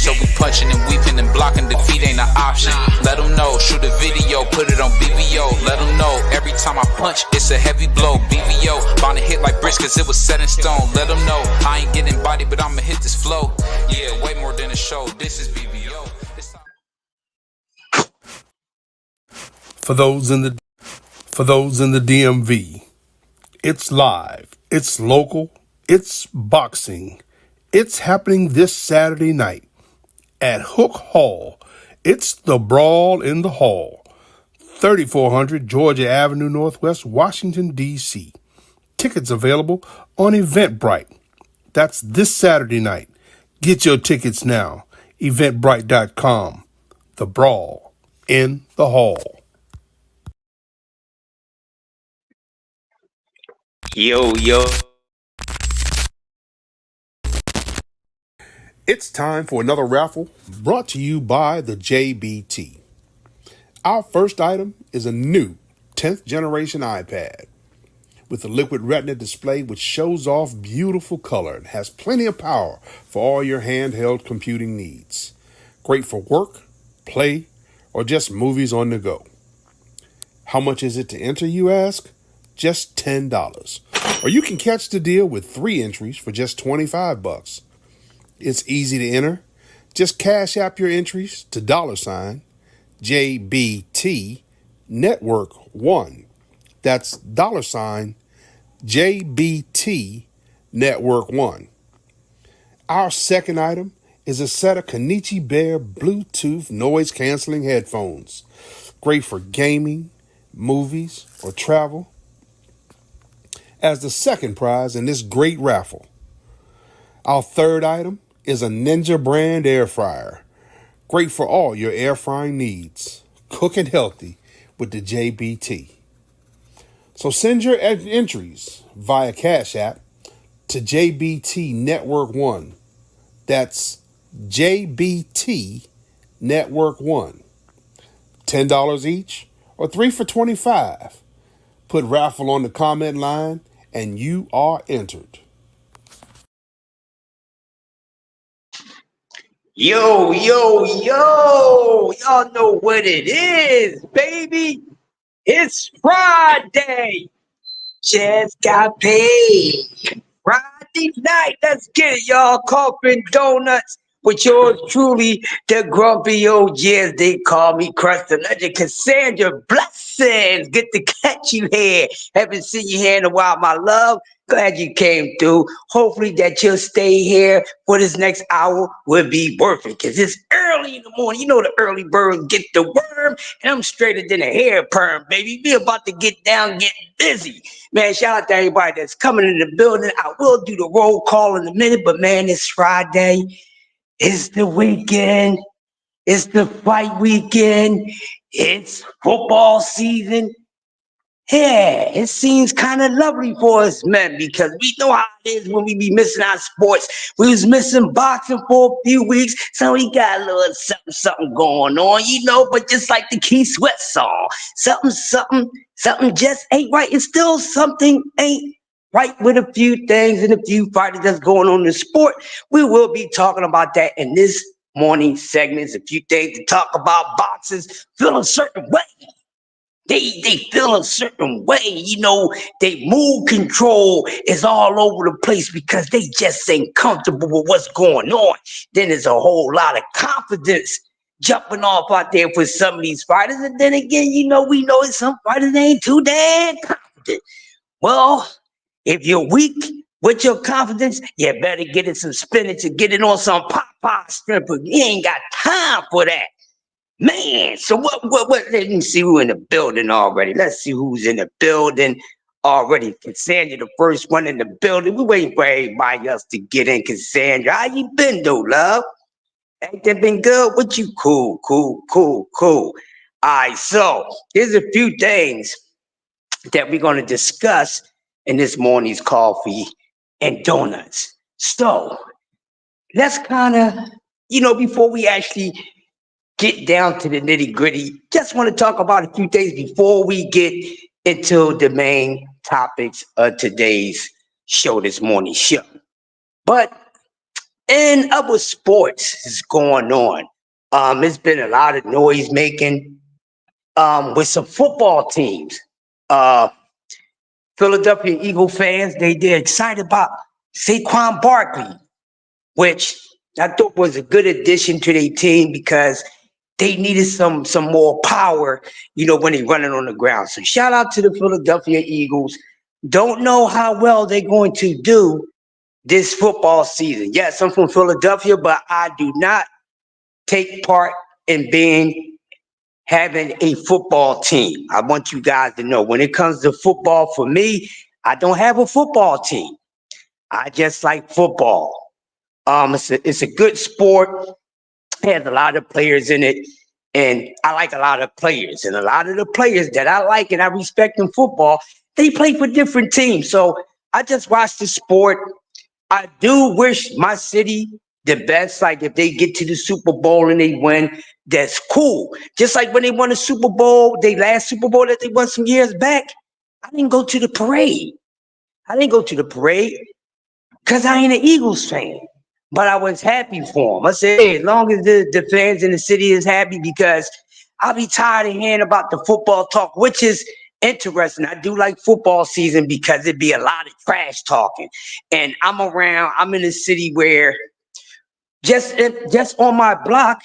so we punching and weeping and blocking. Defeat ain't an option. Let them know, shoot a video, put it on BVO. Let them know, every time I punch, it's a heavy blow. BVO, bound to hit like bricks cause it was set in stone. Let them know, I ain't getting body, but I'ma hit this flow. Yeah, way more than a show, this is BVO. For those in the DMV, it's live, it's local, it's boxing. It's happening this Saturday night at Hook Hall. It's the Brawl in the Hall, 3400 Georgia Avenue Northwest, Washington, D.C. Tickets available on Eventbrite. That's this Saturday night. Get your tickets now. Eventbrite.com. The Brawl in the Hall. Yo. It's time for another raffle brought to you by the JBT. Our first item is a new 10th generation iPad with a liquid retina display which shows off beautiful color and has plenty of power for all your handheld computing needs. Great for work, play, or just movies on the go. How much is it to enter, you ask? Just $10. Or you can catch the deal with 3 entries for just $25. It's easy to enter. Just cash app your entries to $JBT Network 1. That's $JBT Network 1. Our second item is a set of Kenichi Bear Bluetooth noise canceling headphones. Great for gaming, movies, or travel. As the second prize in this great raffle. Our third item is a Ninja brand air fryer. Great for all your air frying needs. Cooking healthy with the JBT. So send your entries via Cash App to JBT Network 1. That's JBT Network 1. $10 each or 3 for $25. Put raffle on the comment line and you are entered. Yo. Y'all know what it is, baby. It's Friday. Just got paid. Friday night. Let's get it, y'all. Coffee and donuts with yours truly, the grumpy old as they call me, Crust the Legend, Cassandra. Blessings. Good to catch you here. Haven't seen you here in a while, my love. Glad you came through. Hopefully that you'll stay here for this next hour will be worth it. Because it's early in the morning. You know the early birds get the worm. And I'm straighter than a hair perm, baby. We about to get down, get busy. Man, shout out to everybody that's coming in the building. I will do the roll call in a minute. But man, it's Friday. It's the weekend. It's the fight weekend. It's football season. Yeah, it seems kind of lovely for us men because we know how it is when we be missing our sports. We was missing boxing for a few weeks, so we got a little something going on, you know, but just like the Keith Sweat song, something just ain't right. It's still something ain't right with a few things and a few fighters that's going on in the sport. We will be talking about that in this morning segments, a few things to talk about. Boxers feel a certain way. They feel a certain way, you know, they mood control is all over the place because they just ain't comfortable with what's going on. Then there's a whole lot of confidence jumping off out there for some of these fighters. And then again, you know, we know some fighters ain't too damn confident. Well, if you're weak with your confidence, you better get in some spinach and get it on some Popeye shrimp. You ain't got time for that. Man, so what, let me see who in the building already. Let's see who's in the building already. Cassandra, the first one in the building. We're waiting for everybody else to get in. Cassandra, how you been though, love? Everything been good? What you cool. All right, so here's a few things that we're going to discuss in this morning's coffee and donuts. So let's kind of, you know, before we actually get down to the nitty gritty, just want to talk about a few things before we get into the main topics of today's show, this morning's show. But In other sports is going on. It's been a lot of noise making with some football teams. Uh, Philadelphia Eagle fans, they're excited about Saquon Barkley, which I thought was a good addition to their team because they needed some more power, when they running on the ground. So shout out to the Philadelphia Eagles. Don't know how well they're going to do this football season. Yes, I'm from Philadelphia, but I do not take part in having a football team. I want you guys to know when it comes to football, for me, I don't have a football team. I just like football. It's a good sport. It has a lot of players in it, and I like a lot of players. And a lot of the players that I like and I respect in football, they play for different teams. So I just watch the sport. I do wish my city the best. Like if they get to the Super Bowl and they win, that's cool. Just like when they won the Super Bowl, they last Super Bowl that they won some years back, I didn't go to the parade. I didn't go to the parade because I ain't an Eagles fan. But I was happy for them. I said, hey, as long as the fans in the city is happy, because I'll be tired of hearing about the football talk, which is interesting. I do like football season because it'd be a lot of trash talking. And I'm in a city where just on my block,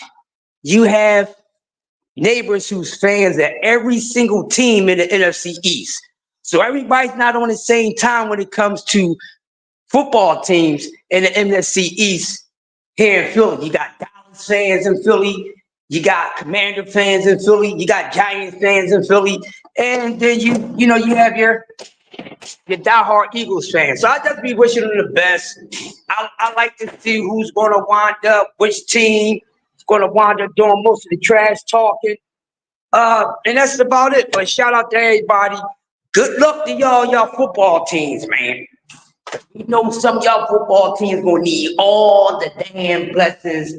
you have neighbors who's fans of every single team in the NFC East. So everybody's not on the same time when it comes to football teams in the NFC East here in Philly. You got Dallas fans in Philly. You got Commander fans in Philly. You got Giants fans in Philly. And then you have your diehard Eagles fans. So I just be wishing them the best. I like to see who's going to wind up, which team is going to wind up doing most of the trash talking. And that's about it. But shout out to everybody. Good luck to y'all football teams, man. You know some of y'all football teams gonna need all the damn blessings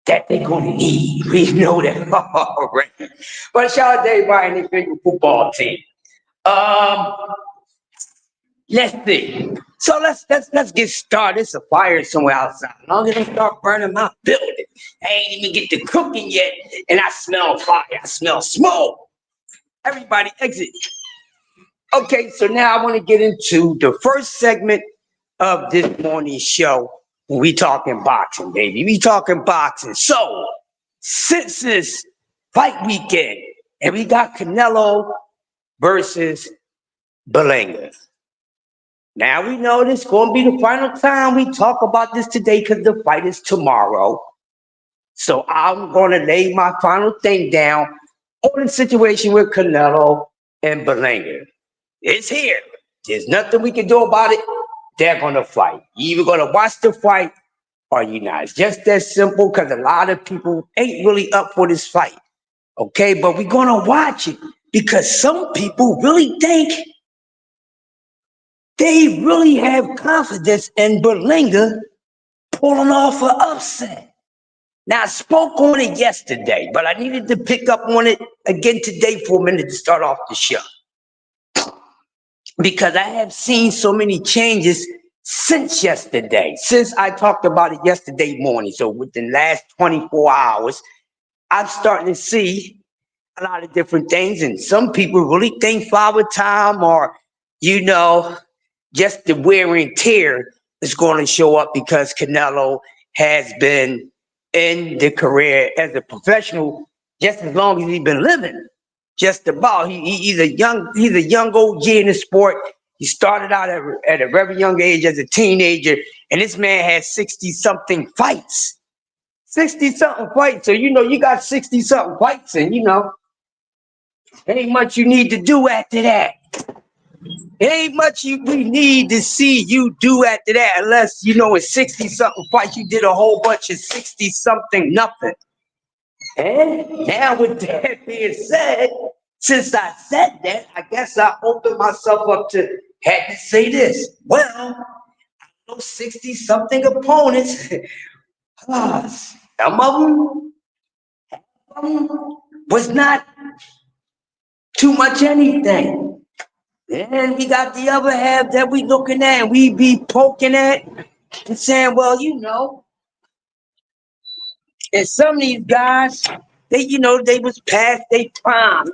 that they're gonna need. We know that already. But shout out to everybody in their favorite football team. Let's see. So let's get started. It's a fire somewhere outside. As long as they start burning my building, I ain't even get to cooking yet, and I smell fire. I smell smoke. Everybody exit. Okay, so now I want to get into the first segment of this morning's show. We talking boxing, baby. We talking boxing. So, since this fight weekend, and we got Canelo versus Berlanga. Now we know this is going to be the final time we talk about this today because the fight is tomorrow. So I'm going to lay my final thing down on the situation with Canelo and Berlanga. It's here. There's nothing we can do about it. They're going to fight. You're either going to watch the fight or you're not. It's just that simple because a lot of people ain't really up for this fight. Okay, but we're going to watch it because some people really think they really have confidence in Berlanga pulling off an upset. Now, I spoke on it yesterday, but I needed to pick up on it again today for a minute to start off the show. Because I have seen so many changes since yesterday, since I talked about it yesterday morning. So within the last 24 hours, I'm starting to see a lot of different things. And some people really think Father Time or, just the wear and tear is going to show up because Canelo has been in the career as a professional just as long as he's been living. Just about. He's a young OG in the sport. He started out at a very young age as a teenager, and this man had 60-something fights. 60-something fights. So, you got 60-something fights, and, ain't much you need to do after that. Ain't much we need to see you do after that unless, in 60-something fights, you did a whole bunch of 60-something nothing. And now with that being said, since I said that, I guess I opened myself up to have to say this. Well, those 60-something opponents, some of them was not too much anything. And we got the other half that we looking at and we be poking at. and saying, well, and some of these guys, they was past their prime,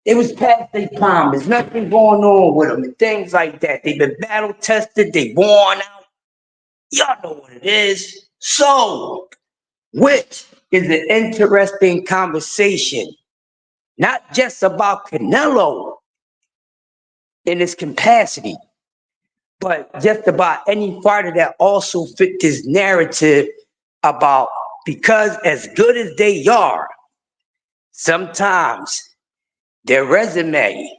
they was past their prime. There's nothing going on with them and things like that. They've been battle tested, they worn out. Y'all know what it is. So, which is an interesting conversation, not just about Canelo in his capacity, but just about any fighter that also fit this narrative about, because as good as they are, sometimes their resume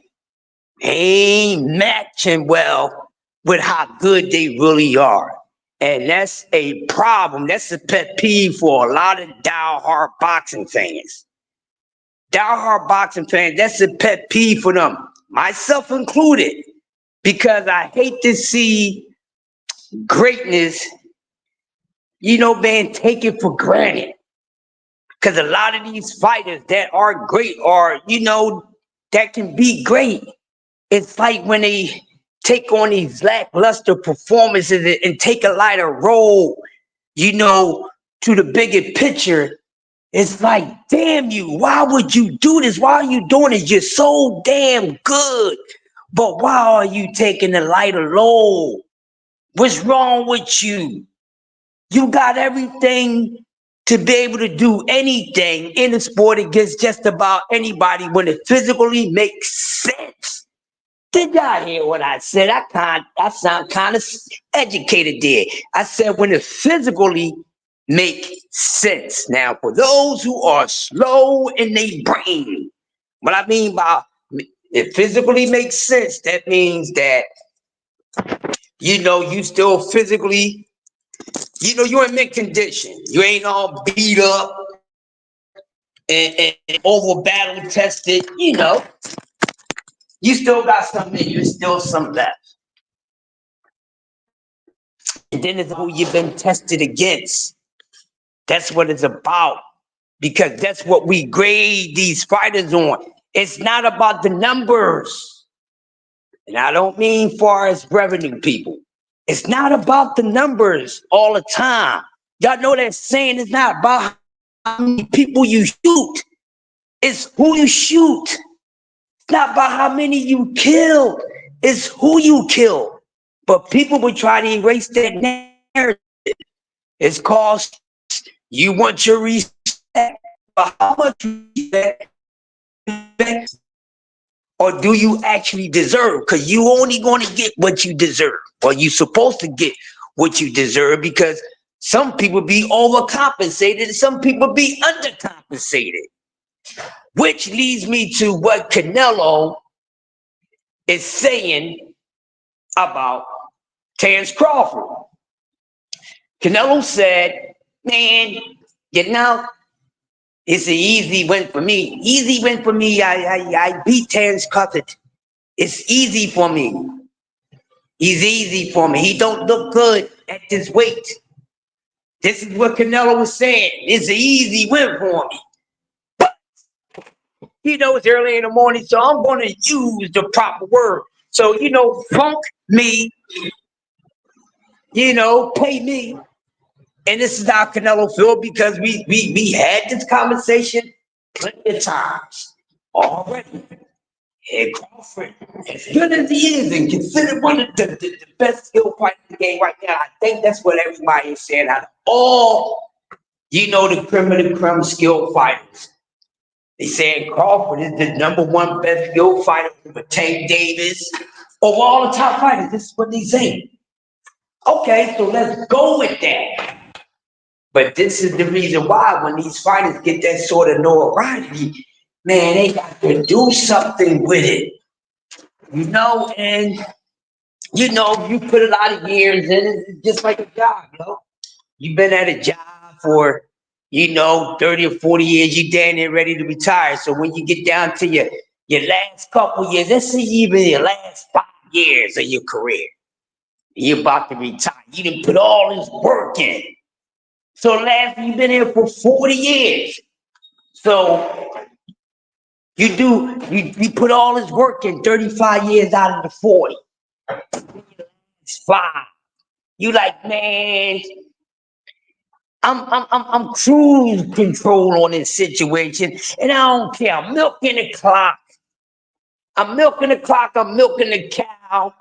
ain't matching well with how good they really are. And that's a problem. That's a pet peeve for a lot of diehard boxing fans. Diehard boxing fans, that's a pet peeve for them, myself included, because I hate to see greatness, being taken for granted. Because a lot of these fighters that are great or, that can be great, it's like when they take on these lackluster performances and take a lighter role, to the bigger picture. It's like, damn you, why would you do this? Why are you doing this? You're so damn good. But why are you taking a lighter role? What's wrong with you? You got everything to be able to do anything in the sport against just about anybody when it physically makes sense. Did y'all hear what I said? I sound kind of educated there. I said when it physically make sense. Now, for those who are slow in their brain, what I mean by it physically makes sense, that means that, you still physically, you're in mint condition. You ain't all beat up and over battle tested, you still got something in you, there's still some left. And then it's who you've been tested against. That's what it's about. Because that's what we grade these fighters on. It's not about the numbers. And I don't mean far as revenue people. It's not about the numbers all the time. Y'all know that saying, it's not about how many people you shoot. It's who you shoot. It's not about how many you kill. It's who you kill. But people will try to erase that narrative. It's called you want your respect. But how much respect or do you actually deserve? Because you only going to get what you deserve, or you supposed to get what you deserve, because some people be overcompensated and some people be undercompensated. Which leads me to what Canelo is saying about Terence Crawford. Canelo said, man, it's an easy win for me. Easy win for me. I beat Terence Crawford. It's easy for me. He's easy for me. He don't look good at this weight. This is what Canelo was saying. It's an easy win for me. But, it's early in the morning, so I'm going to use the proper word. So, funk me, pay me. And this is how Canelo feel, because we had this conversation plenty of times already. And Crawford, as good as he is and considered one of the best skill fighters in the game right now, I think that's what everybody is saying. Out of all, the creme of the creme skill fighters, they saying Crawford is the #1 best skill fighter over Tank Davis, over all the top fighters. This is what they say. Okay, so let's go with that. But this is the reason why when these fighters get that sort of notoriety, man, they got to do something with it. And you put a lot of years in it, it's just like a job, You've been at a job for, 30 or 40 years, you damn near ready to retire. So when you get down to your last couple years, let's say even your last 5 years of your career, you're about to retire. You didn't put all this work in. So you've been here for 40 years. So you put all this work in 35 years out of the 40. It's 5. You like, man, I'm cruise control on this situation, and I don't care. I'm milking the clock. I'm milking the clock. I'm milking the cow.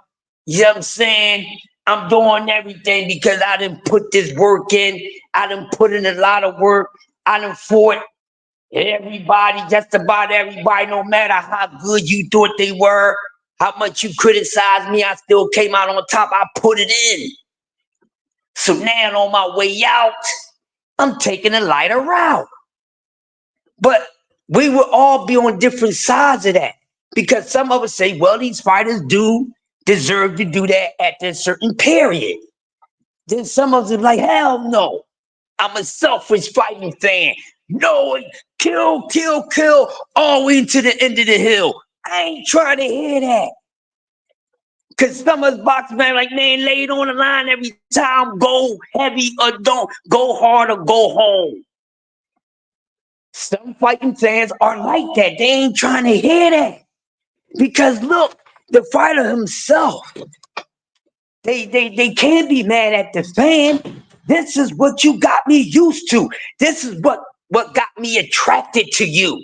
You know what I'm saying? I'm doing everything because I didn't put this work in. I done put in a lot of work. I done fought everybody, just about everybody, no matter how good you thought they were, how much you criticized me, I still came out on top. I put it in. So now on my way out, I'm taking a lighter route. But we will all be on different sides of that. Because some of us say, well, these fighters do deserve to do that at a certain period. Then some of us are like, hell no. I'm a selfish fighting fan. No, kill, kill, kill, all the way to the end of the hill. I ain't trying to hear that. Because some of us boxing fans like, man, lay it on the line every time. Go heavy or don't. Go hard or go home. Some fighting fans are like that. They ain't trying to hear that. Because look, the fighter himself, they can't be mad at the fan. This is what you got me used to. This is what got me attracted to you.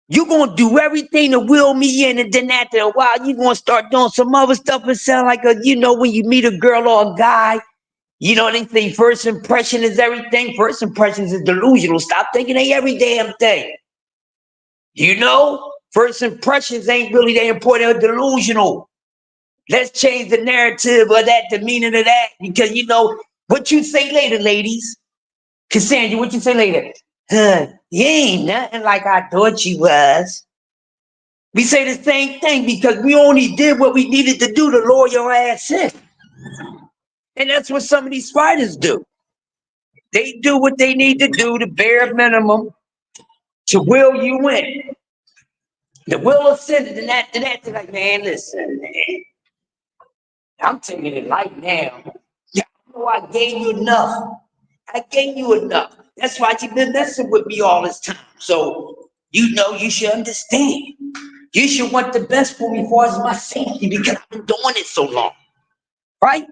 You're going to do everything to will me in, and then after a while, you're going to start doing some other stuff and sound like when you meet a girl or a guy, they say first impression is everything. First impressions is delusional. Stop thinking they every damn thing. First impressions ain't really that important. They're delusional. Let's change the narrative of that, the meaning of that, because what you say later, ladies. Cassandra, what you say later? You ain't nothing like I thought you was. We say the same thing because we only did what we needed to do to lure your ass in. And that's what some of these fighters do. They do what they need to do, the bare minimum, to will you in. The will ascended, and after that, they're like, man, listen, man. I'm taking it light now. I gave you enough. I gave you enough. That's why you've been messing with me all this time. So, you should understand. You should want the best for me as far as my safety because I've been doing it so long. Right?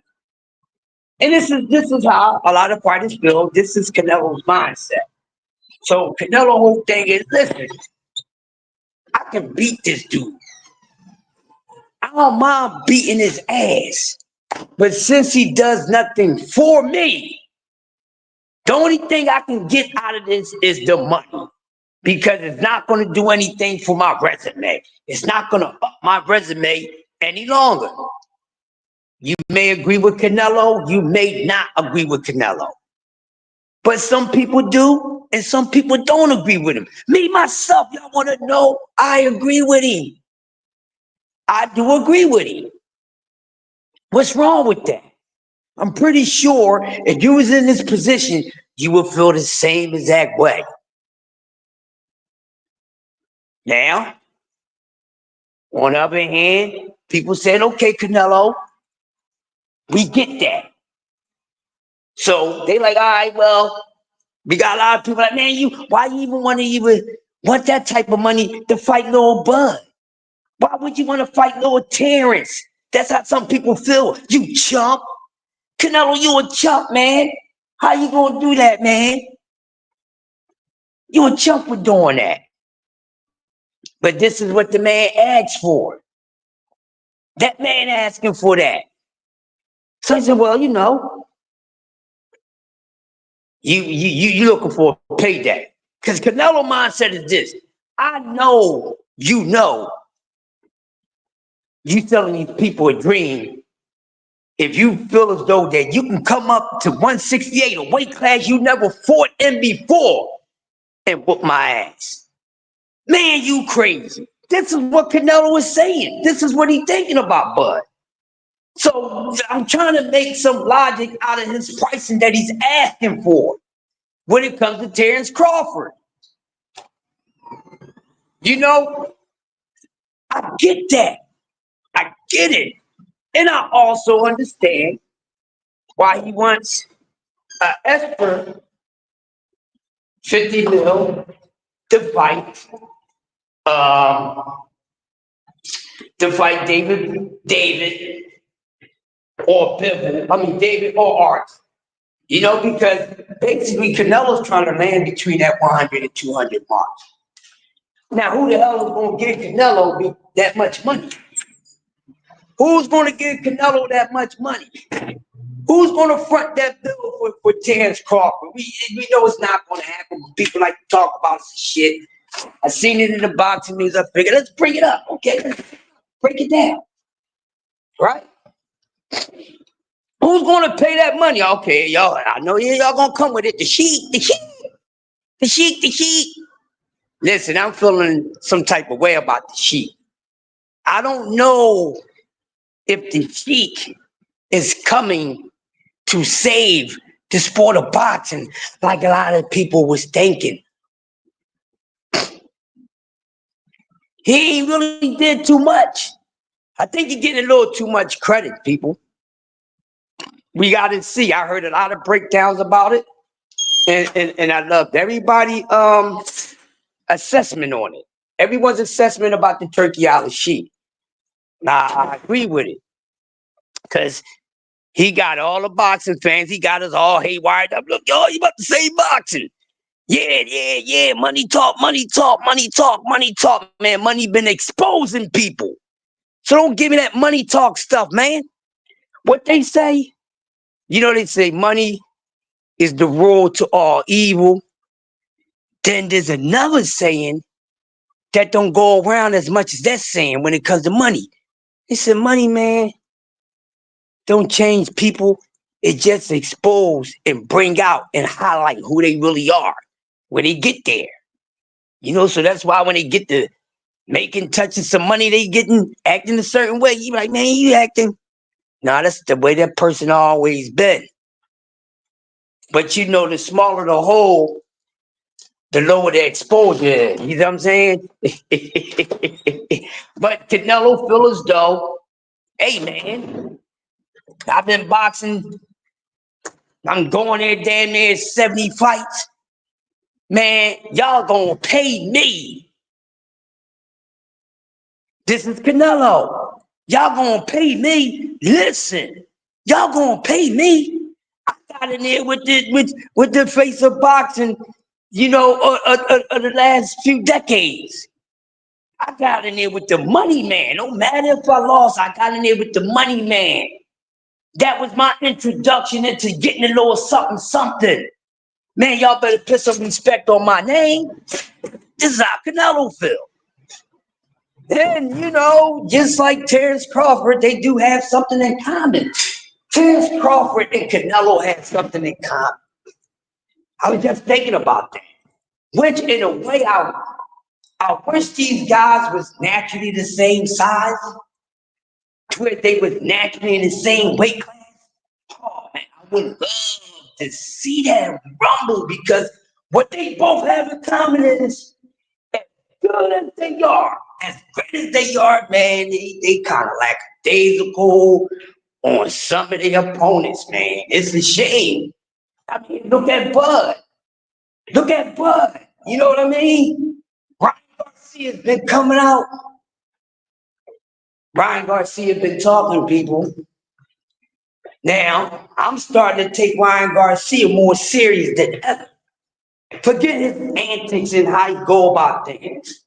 And this is how a lot of fighters feel. This is Canelo's mindset. So Canelo's whole thing is, listen, I can beat this dude. I don't mind beating his ass. But since he does nothing for me, the only thing I can get out of this is the money. Because it's not going to do anything for my resume. It's not going to up my resume any longer. You may agree with Canelo. You may not agree with Canelo. But some people do, and some people don't agree with him. Me, myself, y'all want to know, I agree with him. I do agree with him. What's wrong with that? I'm pretty sure if you was in this position, you would feel the same exact way. Now, on the other hand, people said, okay, Canelo, we get that. So they like, all right, well, we got a lot of people like, man, why you even want that type of money to fight Lil Bud? Why would you want to fight Lil Terrence? That's how some people feel. You chump. Canelo, you a chump, man. How you gonna do that, man? You a chump for doing that. But this is what the man asked for. That man asking for that. So he said, well, you looking for a payday. Because Canelo mindset is this. I know you telling these people a dream. If you feel as though that you can come up to 168, a weight class you never fought in before, and whoop my ass. Man, you crazy. This is what Canelo is saying. This is what he's thinking about, Bud. So I'm trying to make some logic out of his pricing that he's asking for when it comes to Terrence Crawford. I get that. I get it. And I also understand why he wants Esper 50 mil to fight David or Bivol, David or Art. Because basically Canelo's trying to land between that 100 and 200 mark. Now, who the hell is going to give Canelo that much money? Who's going to give Canelo that much money? Who's going to front that bill for Terrence Crawford? We know it's not going to happen. People like to talk about some shit. I seen it in the boxing news. I figured, let's bring it up. Okay, let's break it down. Right? Who's going to pay that money? Okay, y'all, I know y'all going to come with it. The Sheik. Listen, I'm feeling some type of way about the Sheik. I don't know if the Sheik is coming to save the sport of boxing like a lot of people was thinking. He ain't really did too much. I think you're getting a little too much credit, people. We got to see. I heard a lot of breakdowns about it, and I loved everybody assessment on it. Everyone's assessment about the Turkey Island Sheik. Now, I agree with it because he got all the boxing fans. He got us all haywired up. Look, yo, you about to say boxing. Yeah. Money talk. Man, money been exposing people. So don't give me that money talk stuff, man. What they say, they say money is the road to all evil. Then there's another saying that don't go around as much as that saying when it comes to money. They said money, man, don't change people. It just expose and bring out and highlight who they really are when they get there. So that's why when they get to making, touching some money, they acting a certain way. You be like, man, you acting. Nah, that's the way that person always been. But the smaller the hole, the lower the exposure. You know what I'm saying? But Canelo feel as though, hey man, I've been boxing. I'm going there damn near 70 fights. Man, y'all gonna pay me. This is Canelo. Y'all gonna pay me. Listen, y'all gonna pay me. I got in there with the face of boxing, the last few decades. I got in there with the money man. No matter if I lost, I got in there with the money man. That was my introduction into getting a little something. Man, y'all better put some respect on my name. This is how Canelo feel. And, just like Terrence Crawford, they do have something in common. Terrence Crawford and Canelo have something in common. I was just thinking about that. Which, in a way, I wish these guys was naturally the same size, to where they was naturally in the same weight class. Oh, man, I would love to see that rumble because what they both have in common is as good as they are, as great as they are, man, they kind of lackadaisical on some of their opponents, man. It's a shame. I mean, look at Bud. You know what I mean? Ryan Garcia's been coming out. Ryan Garcia been talking to people. Now, I'm starting to take Ryan Garcia more serious than ever. Forget his antics and how he go about things.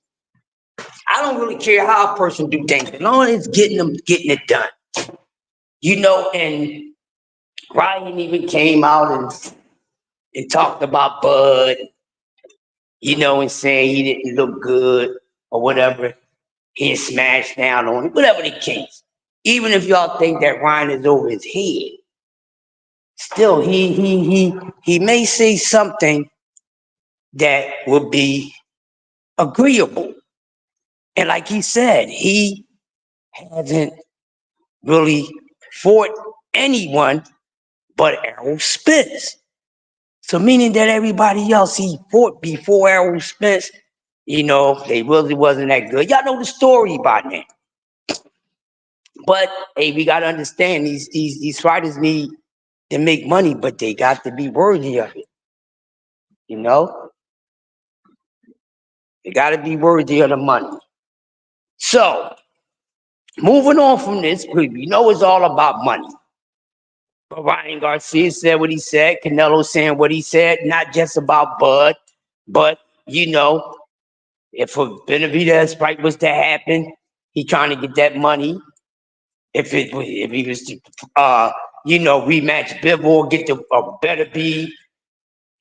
I don't really care how a person do things, as long as it's getting it done. And Ryan even came out and talked about Bud, and saying he didn't look good or whatever. He smashed down on it, whatever the case. Even if y'all think that Ryan is over his head, still he may say something that would be agreeable. And like he said, he hasn't really fought anyone but Errol Spence. So meaning that everybody else he fought before Errol Spence, they really wasn't that good. Y'all know the story by now. But hey, we gotta understand these fighters need to make money, but they got to be worthy of it. They gotta be worthy of the money. So moving on from this, it's all about money. But Ryan Garcia said what he said. Canelo saying what he said, not just about Bud, but if a Benavidez fight was to happen, he trying to get that money. If he was to rematch Bivol, get the better be,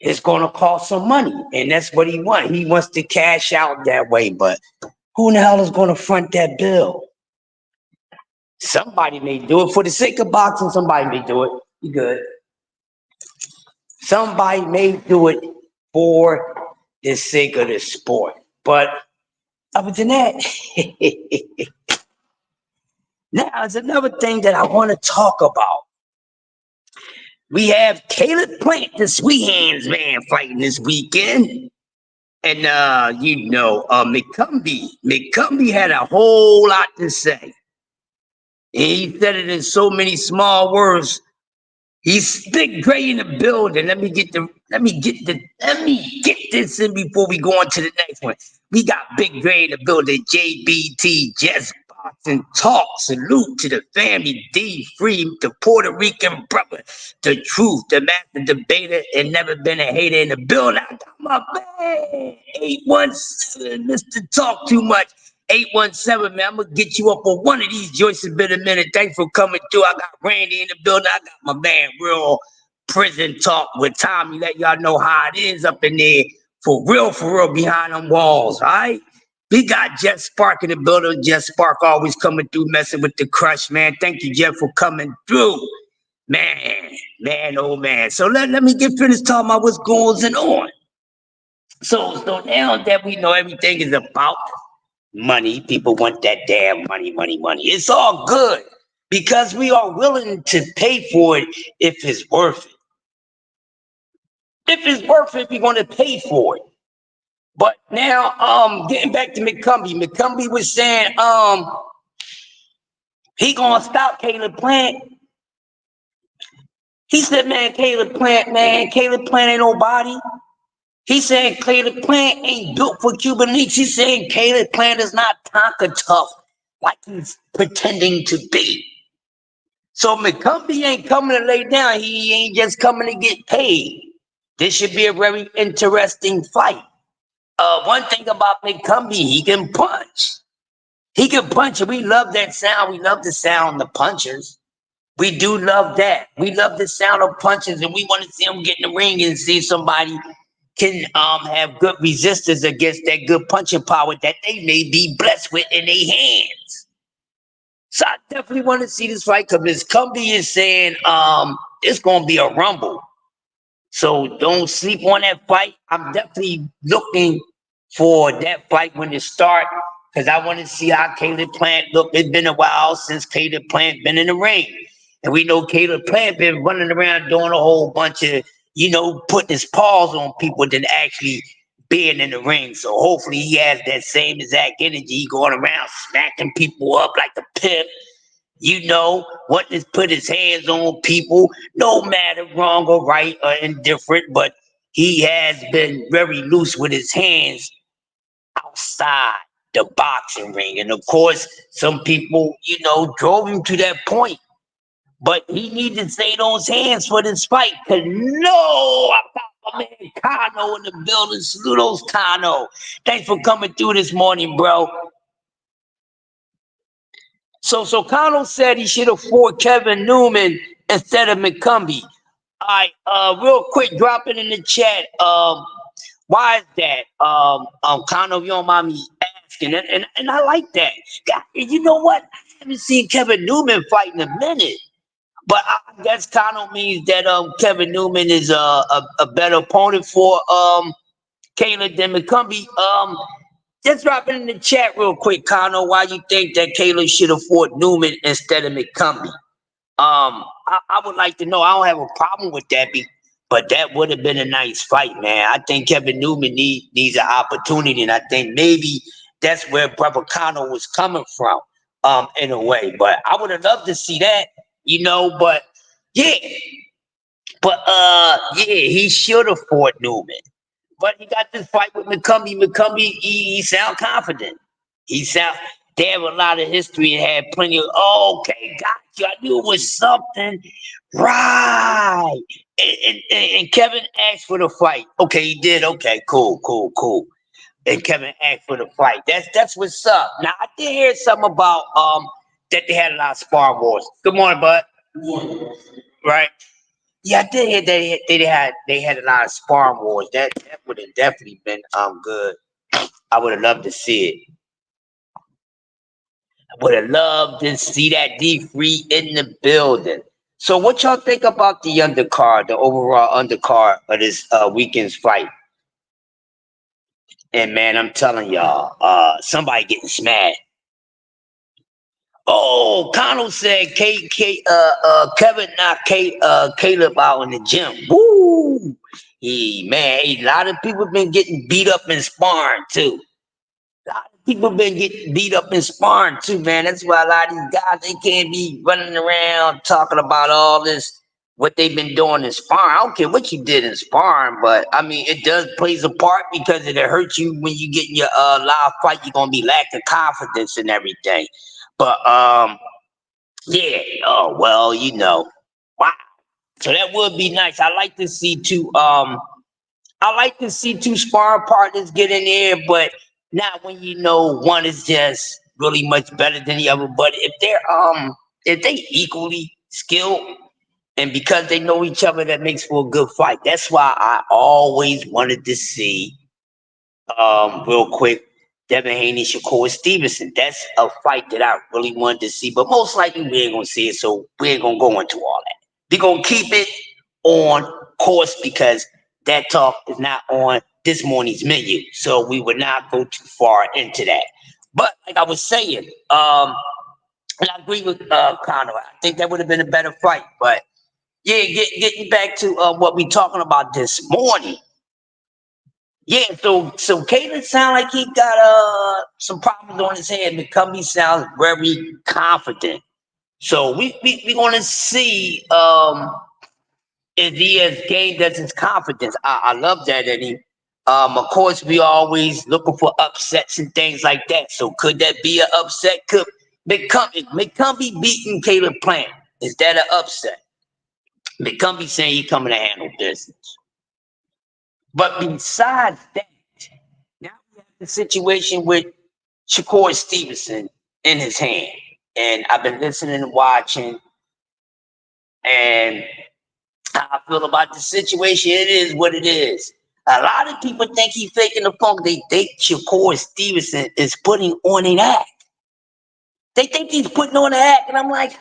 it's gonna cost some money, and that's what he wants. He wants to cash out that way, but who in the hell is gonna front that bill? Somebody may do it for the sake of boxing. Somebody may do it. You good? Somebody may do it for the sake of the sport, but other than that, now there's another thing that I want to talk about. We have Caleb Plant, the sweet hands man, fighting this weekend. And McCumbee had a whole lot to say. And he said it in so many small words. He's Big Gray in the building. Let me get this in before we go on to the next one. We got Big Gray in the building. JBT, Just Boxing Talk. Salute to the family. D Free, the Puerto Rican brother. The truth, the master debater, and never been a hater in the building. I got my man. 817, Mr. Talk Too Much. 817, man, I'm gonna get you up on one of these joints in a minute. Thanks for coming through. I got Randy in the building. I got my man, Real Prison Talk with Tommy. Let y'all know how it is up in there. For real, behind them walls, all right? We got Jeff Spark in the building. Jeff Spark always coming through, messing with the crush, man. Thank you, Jeff, for coming through. Man, oh man. So let me get finished talking about what's going on. So now that we know everything is about money, people want that damn money. It's all good because we are willing to pay for it if it's worth it. If it's worth it, we're going to pay for it. But now, getting back to McCumbee was saying, he gonna stop Caleb Plant. He said, man, Caleb Plant ain't nobody. He saying Caleb Plant ain't built for Cuban links. He's saying Caleb Plant is not Tonka tough like he's pretending to be. So McCumbee ain't coming to lay down. He ain't just coming to get paid. This should be a very interesting fight. One thing about McCumbee, he can punch. He can punch, and we love that sound. We love the sound of punchers. We do love that. We love the sound of punches, and we want to see them get in the ring and see if somebody can have good resistance against that good punching power that they may be blessed with in their hands. So I definitely want to see this fight because Ms. Cumbie is saying it's going to be a rumble. So don't sleep on that fight. I'm definitely looking for that fight when it starts because I want to see how Caleb Plant look. It's been a while since Caleb Plant been in the ring. And we know Caleb Plant been running around doing a whole bunch of, putting his paws on people than actually being in the ring. So hopefully he has that same exact energy going around smacking people up like a pimp. Wanting to put his hands on people, no matter wrong or right or indifferent, but he has been very loose with his hands outside the boxing ring. And of course, some people, drove him to that point. But he needs to stay those hands for this fight. Cause I got my man Kano in the building. Saludos, Kano. Thanks for coming through this morning, bro. So Kano said he should have fought Kevin Newman instead of McCumbee. All right, real quick, drop it in the chat. Why is that? Kano, if you don't mind me asking, and I like that. God, you know what? I haven't seen Kevin Newman fight in a minute. But I guess Kano means that Kevin Newman is a better opponent for Caleb than McCumbee. Just drop it in the chat real quick, Kano, why you think that Caleb should have fought Newman instead of McCumbee. I would like to know. I don't have a problem with that, but that would have been a nice fight, man. I think Kevin Newman needs an opportunity, and I think maybe that's where Brother Kano was coming from, in a way. But I would have loved to see that. But yeah, he should have fought Newman. But he got this fight with McCumbee. McCumbee, he sound confident. They have a lot of history and had plenty of. Oh, okay, got you. I knew it was something. Right. And Kevin asked for the fight. Okay, he did. Okay, cool. And Kevin asked for the fight. That's what's up. Now I did hear something about that they had a lot of spar wars. Good morning, bud. Right. Yeah, I did hear they had a lot of sparring wars. That would have definitely been good. I would have loved to see it. I would have loved to see that D3 in the building. So what y'all think about the undercard, the overall undercard of this weekend's fight? And man, I'm telling y'all, somebody getting smacked. Oh, Connell said Kevin knocked Caleb out in the gym. Woo! Man, a lot of people been getting beat up in sparring too. A lot of people been getting beat up in sparring too, man. That's why a lot of these guys, they can't be running around talking about all this, what they've been doing in sparring. I don't care what you did in sparring, but I mean, it does plays a part because it hurts you when you get in your live fight. You're gonna be lacking confidence and everything. But yeah. Oh well, wow. So that would be nice. I like to see two. I like to see two sparring partners get in there, but not when one is just really much better than the other. But if they equally skilled and because they know each other, that makes for a good fight. That's why I always wanted to see real quick, Devin Haney, Shakur Stevenson. That's a fight that I really wanted to see, but most likely we ain't gonna see it, so we ain't gonna go into all that. We're gonna keep it on course because that talk is not on this morning's menu, so we would not go too far into that. But like I was saying, and I agree with Connor. I think that would have been a better fight, but yeah, getting back to what we talking about this morning. Yeah, so Caleb sound like he got some problems on his head. McCumbee sounds very confident. So we gonna see if he has gained us his confidence. I love that, Eddie. Of course, we always looking for upsets and things like that. So could that be an upset? Could McCumbee beating Caleb Plant? Is that an upset? McCumbee saying he coming to handle business. But besides that, now we have the situation with Shakur Stevenson in his hand. And I've been listening and watching. And how I feel about the situation, it is what it is. A lot of people think he's faking the funk. They think Shakur Stevenson is putting on an act. They think he's putting on an act. And I'm like,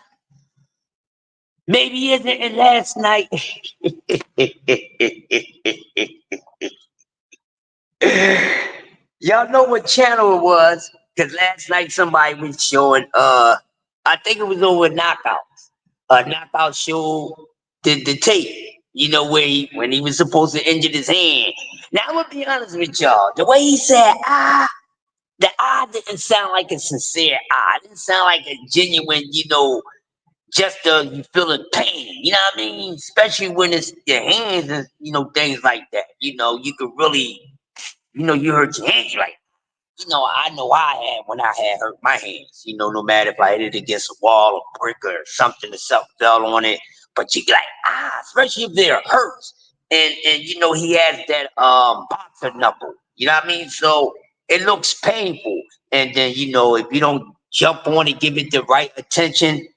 maybe he isn't. And last night, y'all know what channel it was, because last night somebody was showing, I think it was over Knockouts. Knockout showed the tape, when he was supposed to injure his hand. Now, I'm going to be honest with y'all. The way he said, the didn't sound like a sincere It didn't sound like a genuine, just you feeling pain. You know what I mean? Especially when it's your hands and, things like that. You could really, you hurt your hands. You're like, I know I had when I had hurt my hands. No matter if I hit it against a wall or brick or something, or something fell on it. But you like, especially if it hurts. And he has that boxer knuckle. You know what I mean? So it looks painful. And then, if you don't jump on it, give it the right attention,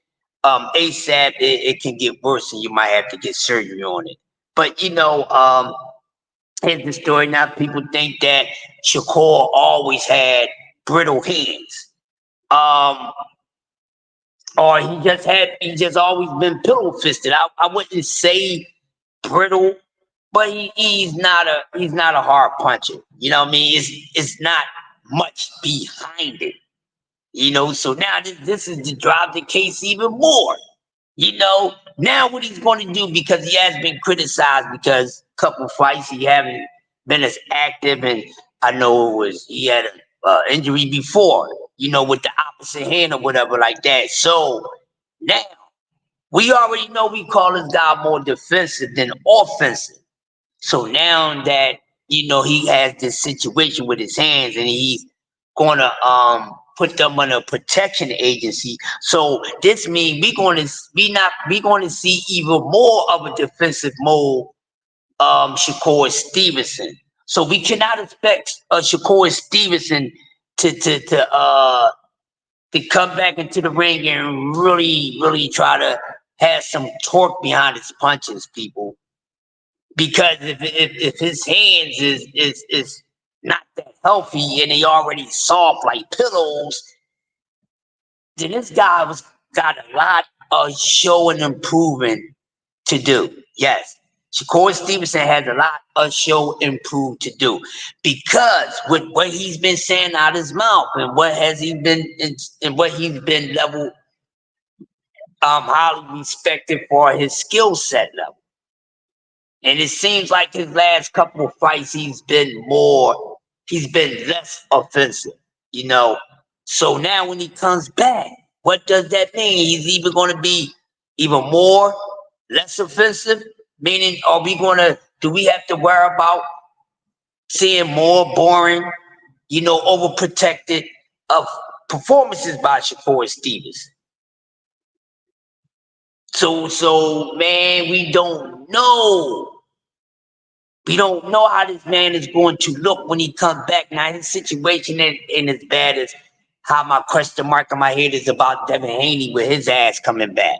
ASAP, it can get worse and you might have to get surgery on it. But here's the story now. People think that Shakur always had brittle hands. Or he's just always been pillow fisted. I wouldn't say brittle, but he's not a hard puncher. You know what I mean? It's not much behind it. So now this is to drive the case even more. Now what he's going to do, because he has been criticized because a couple fights he haven't been as active, and I know he had an injury before, with the opposite hand or whatever like that. So now we already know we call this guy more defensive than offensive. So now that he has this situation with his hands and he's gonna put them on a protection agency. So this means we going to see even more of a defensive mode. Shakur Stevenson. So we cannot expect Shakur Stevenson to come back into the ring and really try to have some torque behind his punches, people. Because if his hands is not that healthy and they already soft like pillows, then this guy was got a lot of showing improvement to do. Yes. Shakur Stevenson has a lot of show improve to do because with what he's been saying out his mouth and what has he been and what he's been level highly respected for his skill set level. And it seems like his last couple of fights he's been less offensive, you know. So now when he comes back, what does that mean? He's either going to be even more less offensive, meaning do we have to worry about seeing more boring, overprotected of performances by Shakur Stevens? So man, we don't know. We don't know how this man is going to look when he comes back. Now his situation ain't as bad as how my question mark on my head is about Devin Haney with his ass coming back.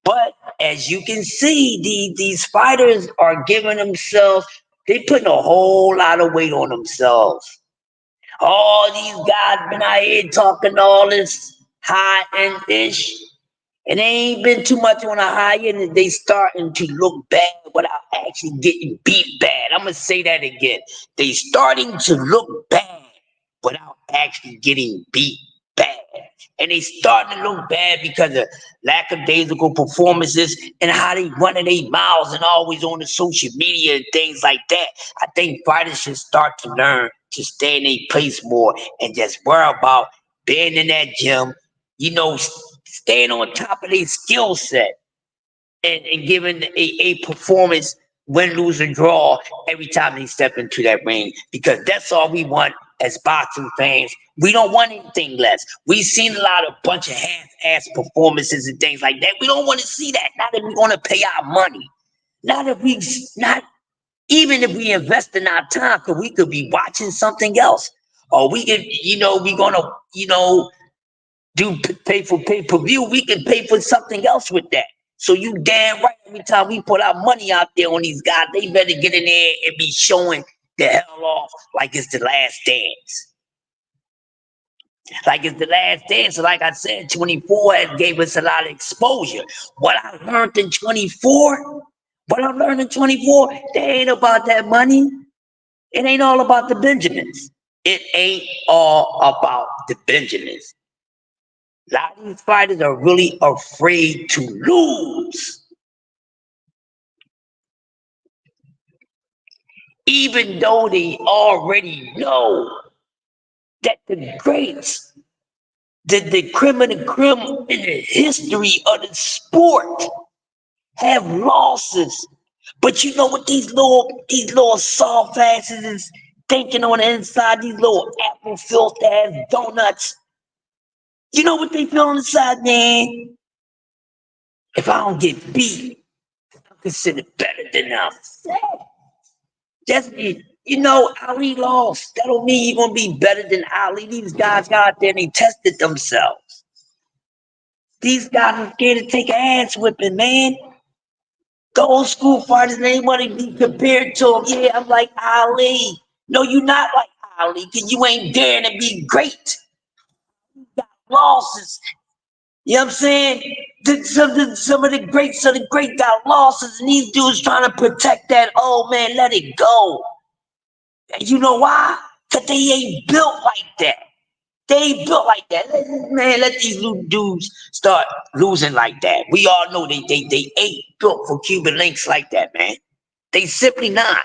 But as you can see, these fighters are giving themselves, they putting a whole lot of weight on themselves. All these guys been out here talking all this high end ish. And they ain't been too much on a high end, and they starting to look bad without actually getting beat bad. I'm gonna say that again. They starting to look bad without actually getting beat bad. And they starting to look bad because of lackadaisical performances and how they running their mouths and always on the social media and things like that. I think fighters should start to learn to stay in their place more and just worry about being in that gym, staying on top of their skill set and giving a performance, win, lose, or draw every time they step into that ring. Because that's all we want as boxing fans. We don't want anything less. We've seen a lot of bunch of half-ass performances and things like that. We don't want to see that. Not if we want to pay our money. Even if we invest in our time, because we could be watching something else. Or we could, we're going to, pay for pay-per-view, we can pay for something else with that. So you damn right, every time we put our money out there on these guys, they better get in there and be showing the hell off like it's the last dance. Like it's the last dance. So like I said, 24 gave us a lot of exposure. What I learned in 24, they ain't about that money. It ain't all about the Benjamins. It ain't all about the Benjamins. A lot of these fighters are really afraid to lose. Even though they already know that the greats, the creme and the creme in the history of the sport have losses. But you know what these little soft asses is thinking on the inside, these little apple filter ass donuts. You know what they feel on the side, man? If I don't get beat, I'm considered better than them. Just Ali lost. That don't mean you're gonna be better than Ali. These guys got out there and they tested themselves. These guys are scared to take an ass whipping, man. The old school fighters, they want to be compared to him. Yeah, I'm like Ali. No, you're not like Ali, because you ain't daring to be great. You got losses. You know what I'm saying? Some of the greats got losses, and these dudes trying to protect that. Oh man, let it go. And you know why? Because they ain't built like that. They ain't built like that. Let these little dudes start losing like that. We all know they ain't built for Cuban links like that, man. They simply not.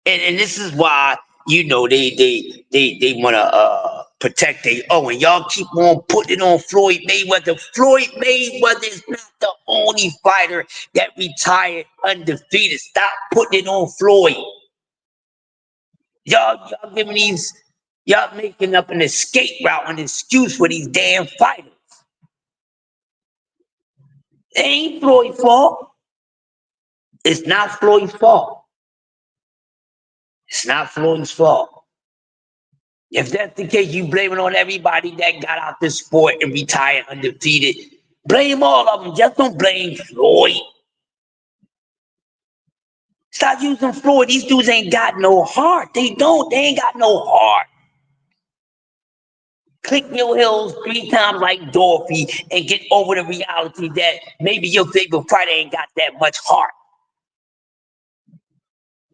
And this is why, they want to protect their own. And y'all keep on putting it on Floyd Mayweather. Floyd Mayweather is not the only fighter that retired undefeated. Stop putting it on Floyd. Y'all giving these Y'all making up an escape route, an excuse for these damn fighters. It ain't Floyd's fault. It's not Floyd's fault. It's not Floyd's fault. If that's the case, you blame it on everybody that got out this sport and retired undefeated. Blame all of them. Just don't blame Floyd. Stop using Floyd. These dudes ain't got no heart. They don't. They ain't got no heart. Click your heels 3 times like Dorothy and get over the reality that maybe your favorite fighter ain't got that much heart.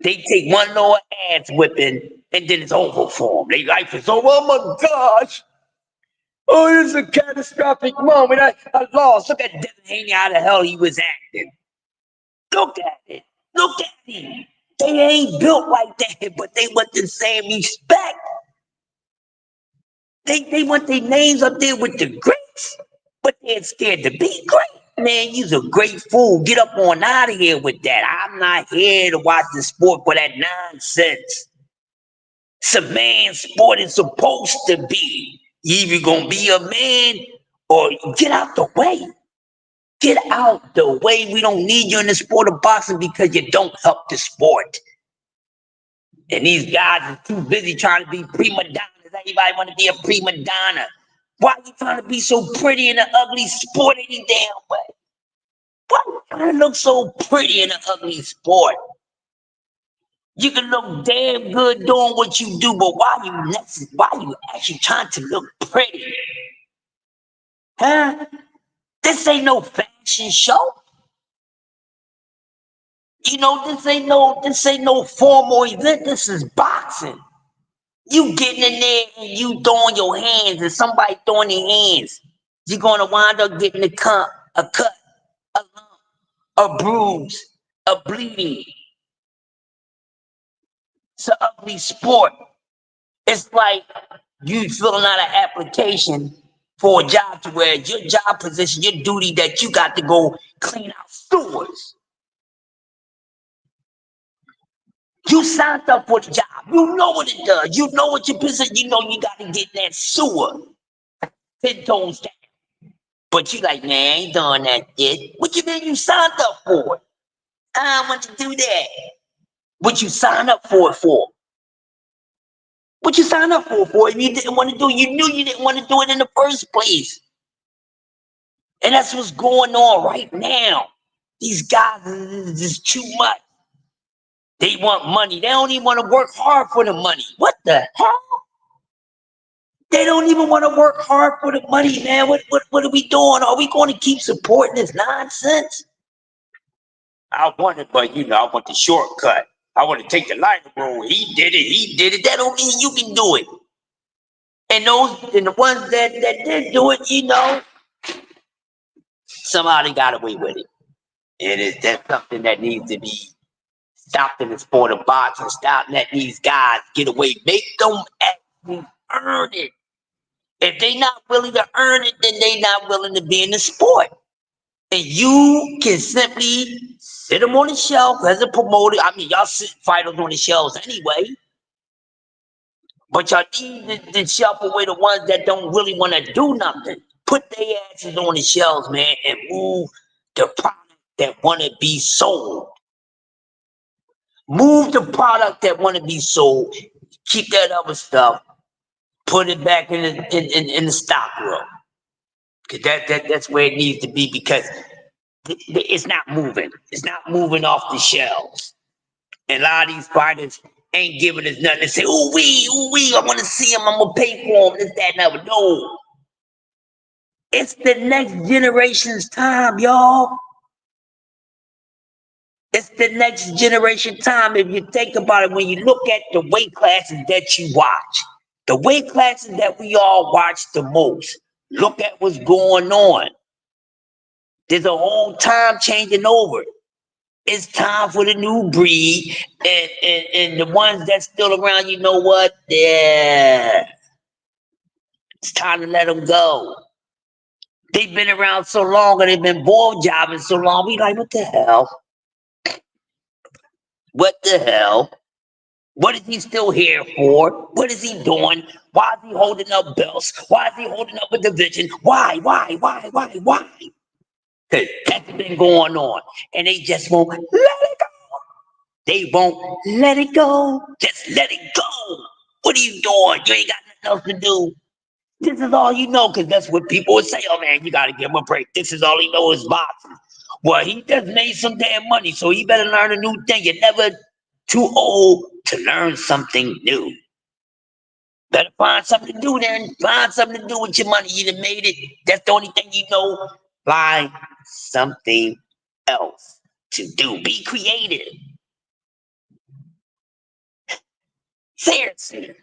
They take one lower ass whipping and then it's over for them. Their life is over. Oh my gosh. Oh, this is a catastrophic moment. I lost. Look at Devin Haney, how the hell he was acting. Look at it. Look at him. They ain't built like that, but they want the same respect. They want their names up there with the greats, but they're scared to be great. Man, you's a great fool. Get up on out of here with that. I'm not here to watch the sport for that nonsense. It's a man's sport. It's supposed to be. You either gonna be a man or get out the way. Get out the way. We don't need you in the sport of boxing because you don't help the sport. And these guys are too busy trying to be prima donnas. Everybody want to be a prima donna. Why are you trying to be so pretty in an ugly sport any damn way? Why are you trying to look so pretty in an ugly sport? You can look damn good doing what you do, but why are you actually trying to look pretty? Huh? This ain't no fashion show. You know, this ain't no formal event. This is boxing. You getting in there and you throwing your hands and somebody throwing their hands. You're gonna wind up getting a cut, a lump, a bruise, a bleeding. It's an ugly sport. It's like you filling out an application for a job to where your job position, your duty that you got to go clean out sewers. You signed up for the job. You know what it does. You know what your position. You know you got to get that sewer 10 toes down. But you like, man, I ain't doing that shit. What you mean you signed up for it? I don't want to do that. What you signed up for it for? What you signed up for? If you didn't want to do it, you knew you didn't want to do it in the first place. And that's what's going on right now. These guys is just too much. They want money. They don't even want to work hard for the money. What the hell? They don't even want to work hard for the money, man. What are we doing? Are we going to keep supporting this nonsense? I want it, but I want the shortcut. I want to take the lighter road. He did it. That don't mean you can do it. And the ones that did do it, somehow they got away with it. That's something that needs to be stopped in the sport of boxing. Stop letting these guys get away. Make them actually earn it. If they not willing to earn it, then they not willing to be in the sport. And you can simply sit them on the shelf as a promoter. I mean, y'all sit fighters on the shelves anyway. But y'all need to shelf away the ones that don't really want to do nothing. Put their asses on the shelves, man, and move the product that want to be sold. Move the product that want to be sold. Keep that other stuff. Put it back in the stock room. Cause that's where it needs to be, because it's not moving. It's not moving off the shelves. And a lot of these fighters ain't giving us nothing to say, ooh wee, I want to see him, I'm gonna pay for him, this, that, and other. No. It's the next generation's time, y'all. It's the next generation time. If you think about it, when you look at the weight classes that you watch, the weight classes that we all watch the most, look at what's going on. There's a whole time changing over. It's time for the new breed, and the ones that's still around, you know what? Yeah, it's time to let them go. They've been around so long, and they've been ball jobbing so long. We like, what the hell? What the hell? What is he still here for? What is he doing? Why is he holding up belts? Why is he holding up a division? Why? Why? Because that's been going on. And they just won't let it go. They won't let it go. Just let it go. What are you doing? You ain't got nothing else to do. This is all you know, because that's what people would say. Oh man, you gotta give him a break. This is all he knows is boxing. Well, he just made some damn money, so he better learn a new thing. You're never too old to learn something new. Better find something to do then. Find something to do with your money. You done made it. That's the only thing you know. Find something else to do. Be creative. Seriously.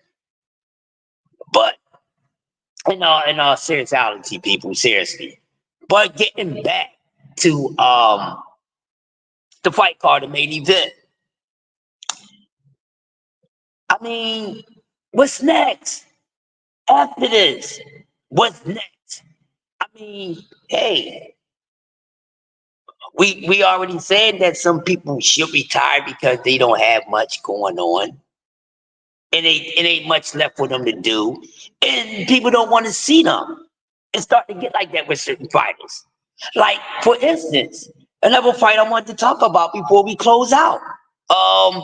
But in all seriously, people, seriously. But getting back to the fight card, the main event. I mean, what's next after this? What's next? I mean, hey, we already said that some people should retire because they don't have much going on, and it ain't much left for them to do, and people don't want to see them. It's starting to get like that with certain fighters. Like, for instance, another fight I wanted to talk about before we close out. Um,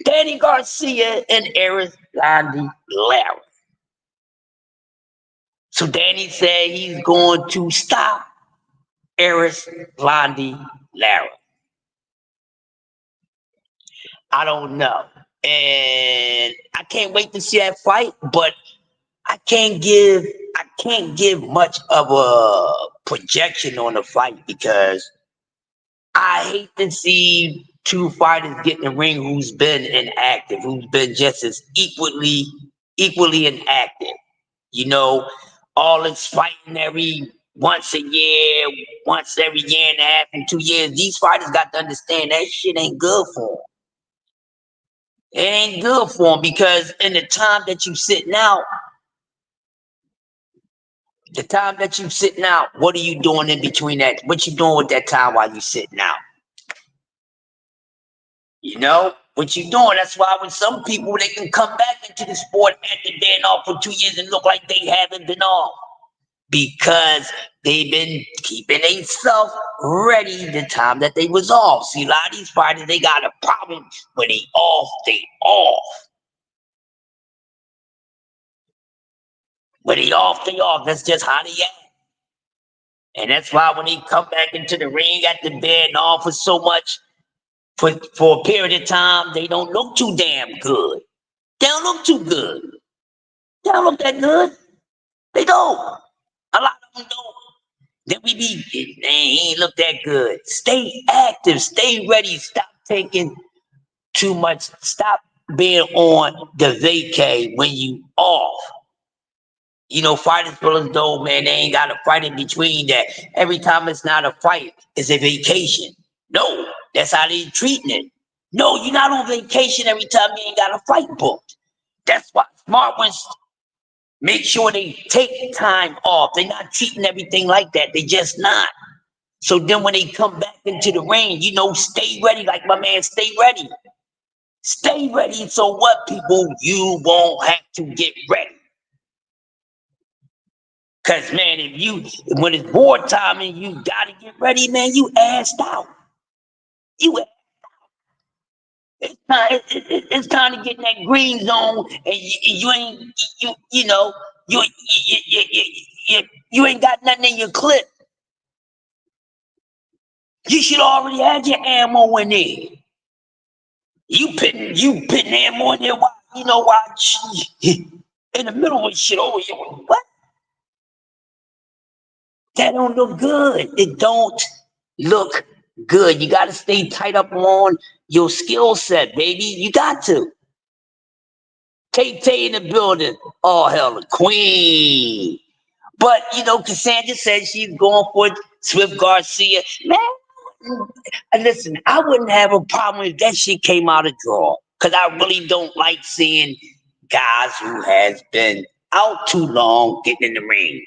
Danny Garcia and Landy Lara. So Danny said he's going to stop Landy Lara. I don't know. And I can't wait to see that fight, but I can't give much of a projection on the fight because I hate to see two fighters get in the ring who's been inactive, who's been just as equally inactive. You know, all this fighting once a year, once every year and a half, and 2 years. These fighters got to understand that shit ain't good for them. It ain't good for them because in the time that you sitting out, what are you doing in between that? What you doing with that time while you sitting out? You know what you doing? That's why when some people they can come back into the sport after being off for 2 years and look like they haven't been off because they've been keeping themselves ready the time that they was off. See, a lot of these fighters they got a problem when they off. When they off. That's just how they act. And that's why when they come back into the ring after being off for so much. For a period of time, they don't look too damn good. They don't look too good. They don't look that good. They don't. A lot of them don't. Then they ain't look that good. Stay active. Stay ready. Stop taking too much. Stop being on the vacay when you off. You know, fighters feel as though, man, they ain't got a fight in between that. Every time it's not a fight, it's a vacation. No, that's how they treating it. No, you're not on vacation every time you ain't got a fight booked. That's why smart ones make sure they take time off. They're not treating everything like that. They just not. So then when they come back into the ring, you know, stay ready. Like my man, stay ready. Stay ready. So what, people? You won't have to get ready. Cause man, when it's wartime and you gotta get ready, man, you assed out. It's time to get in that green zone, and you ain't you ain't got nothing in your clip. You should already have your ammo in there. You putting ammo in there while in the middle of shit over here. What? That don't look good. It don't look good. You got to stay tight up on your skill set, baby. You got to. Tay in the building. Oh, hell, the queen. But, Cassandra said she's going for Swift Garcia. Man, listen, I wouldn't have a problem if that shit came out of draw. Because I really don't like seeing guys who has been out too long getting in the ring.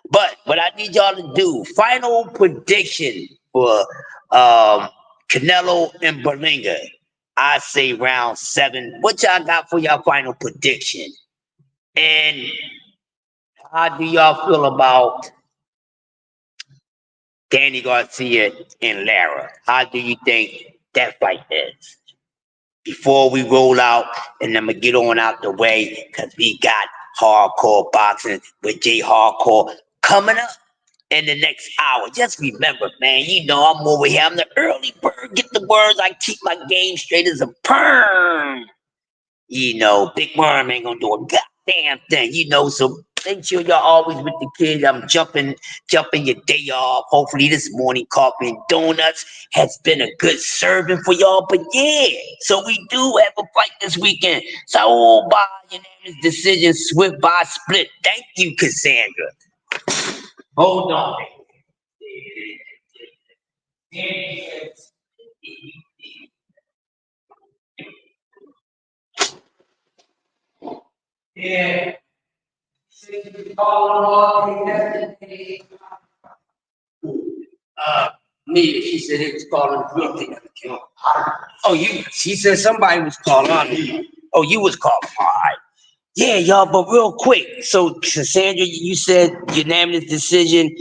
But what I need y'all to do, final prediction for Canelo and Berlinga. I say round 7. What y'all got for y'all final prediction? And how do y'all feel about Danny Garcia and Lara? How do you think that fight is? Before we roll out, and I'm gonna get on out the way because we got hardcore boxing with Jay Hardcore coming up in the next hour. Just remember, man, you know I'm over here. I'm the early bird. Get the words. I keep my game straight as a perm. You know, Big Worm ain't gonna do a goddamn thing, you know, so make sure y'all always with the kid. I'm jumping your day off. Hopefully this morning coffee and donuts has been a good serving for y'all. But yeah, so we do have a fight this weekend. So by unanimous decision, swift by split. Thank you, Cassandra. Hold on. Yeah. Me, she said it was calling real thing. Oh, you, she said somebody was calling on me. Oh, you was calling. All right. Yeah, y'all, but real quick. So, Cassandra, you said unanimous decision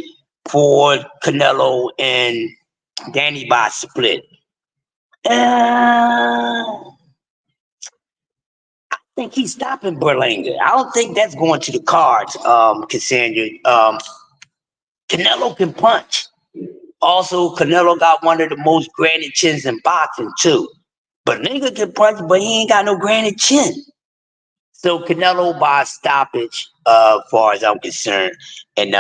for Canelo and Danny by split. I think he's stopping Berlanga. I don't think that's going to the cards, Cassandra. Canelo can punch. Also, Canelo got one of the most granite chins in boxing, too. Berlanga can punch, but he ain't got no granite chin. So Canelo by stoppage, far as I'm concerned. And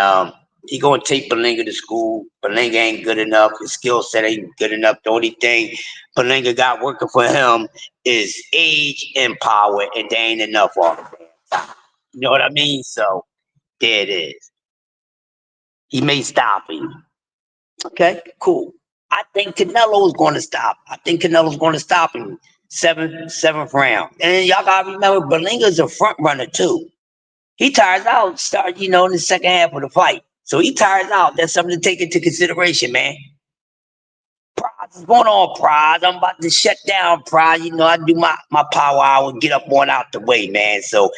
he gonna take Berlanga to school. Berlanga ain't good enough. His skill set ain't good enough. The only thing Berlanga got working for him is age and power, and they ain't enough of it. You know what I mean? So there it is. He may stop him. Okay, cool. I think Canelo is going to stop. I think Canelo's going to stop him. Seventh round. And y'all gotta remember, Berlinga's a front runner too. He tires out, in the second half of the fight. So he tires out. That's something to take into consideration, man. Prize is going on, Prize. I'm about to shut down, Prize. You know, I do my power hour, get up on out the way, man. So,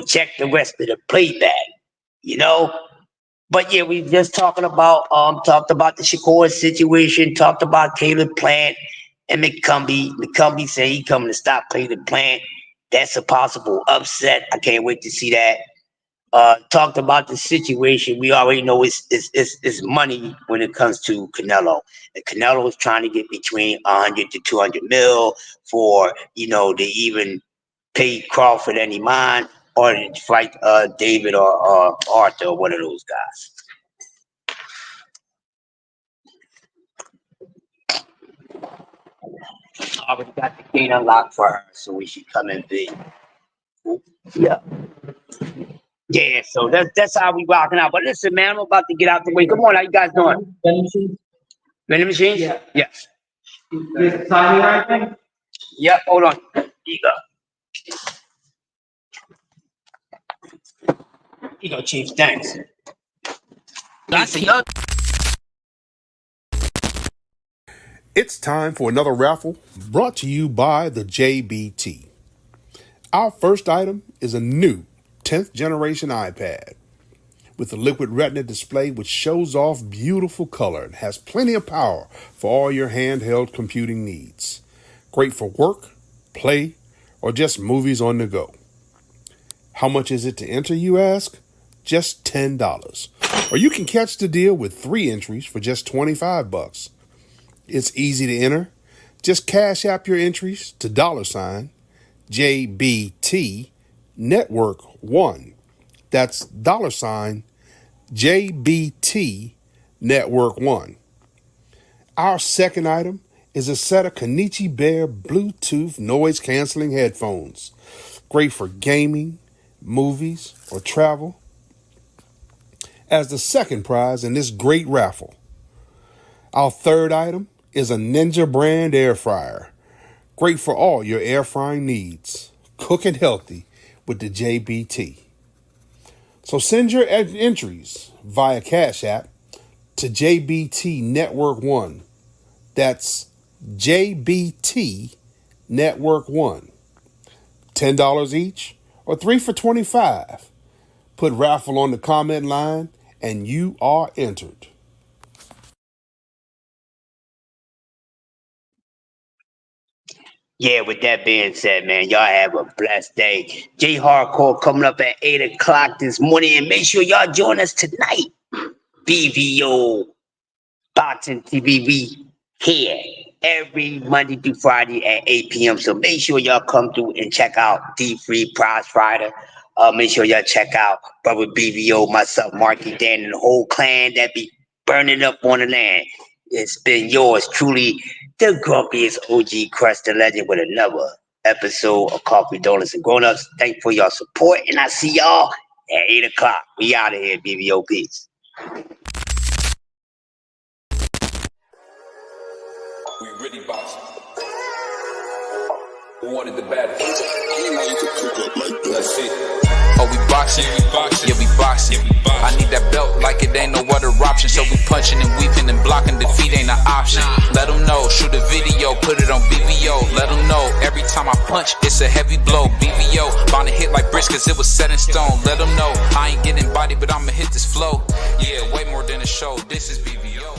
check the rest of the playback, you know. But yeah, we just talked about the Shakur situation, talked about Caleb Plant and McCumbie. McCumbie said he coming to stop Caleb Plant. That's a possible upset. I can't wait to see that. Talked about the situation. We already know it's money when it comes to Canelo. And Canelo is trying to get between 100 to 200 mil for, to even pay Crawford any mind or to fight David or Arthur or one of those guys. I already got the gate unlocked for her, so we should come and be. Yeah. Yeah, so that's how we rocking out. But listen, man, I'm about to get out the way. Come on, how you guys doing? Vending machine? Vending machine? Yeah. Yes. Is signing anything? Yep, hold on. Here you go. Here you go, Chief. Thanks. It's time for another raffle brought to you by the JBT. Our first item is a new 10th generation iPad with a liquid retina display which shows off beautiful color and has plenty of power for all your handheld computing needs. Great for work, play, or just movies on the go. How much is it to enter, you ask? Just $10. Or you can catch the deal with 3 entries for just $25. It's easy to enter. Just cash app your entries to $JBT Network 1. That's $JBT Network 1. Our second item is a set of Kenichi Bear Bluetooth noise canceling headphones. Great for gaming, movies, or travel. As the second prize in this great raffle. Our third item is a Ninja brand air fryer. Great for all your air frying needs. Cooking healthy with the JBT. So send your entries via Cash App to JBT Network 1. That's JBT Network One. $10 each or 3 for $25. Put raffle on the comment line and you are entered. Yeah, with that being said, man, y'all have a blessed day. J Hardcore coming up at 8 o'clock this morning. And make sure y'all join us tonight. BVO Boxing TV, we here every Monday through Friday at 8 p.m. So make sure y'all come through and check out D3 Prize Fighter. Make sure y'all check out Brother BVO, myself, Marky Dan, and the whole clan that be burning up on the land. It's been yours truly, the grumpiest OG Crust the Legend, with another episode of Coffee, Donuts, and Grown-Ups. Thanks for your support, and I see y'all at 8 o'clock. We out of here, BVO. Peace. We really boxing. Who wanted the battles? Let's see. Oh, we boxing? Yeah, we boxing. I need that belt like it ain't no other option. So we punching and weaving and blocking. Defeat ain't an option. Let them know. Shoot a video, put it on BVO. Let them know. Every time I punch, it's a heavy blow. BVO, bound to hit like bricks cause it was set in stone. Let them know. I ain't getting body, but I'ma hit this flow. Yeah, way more than a show. This is BVO.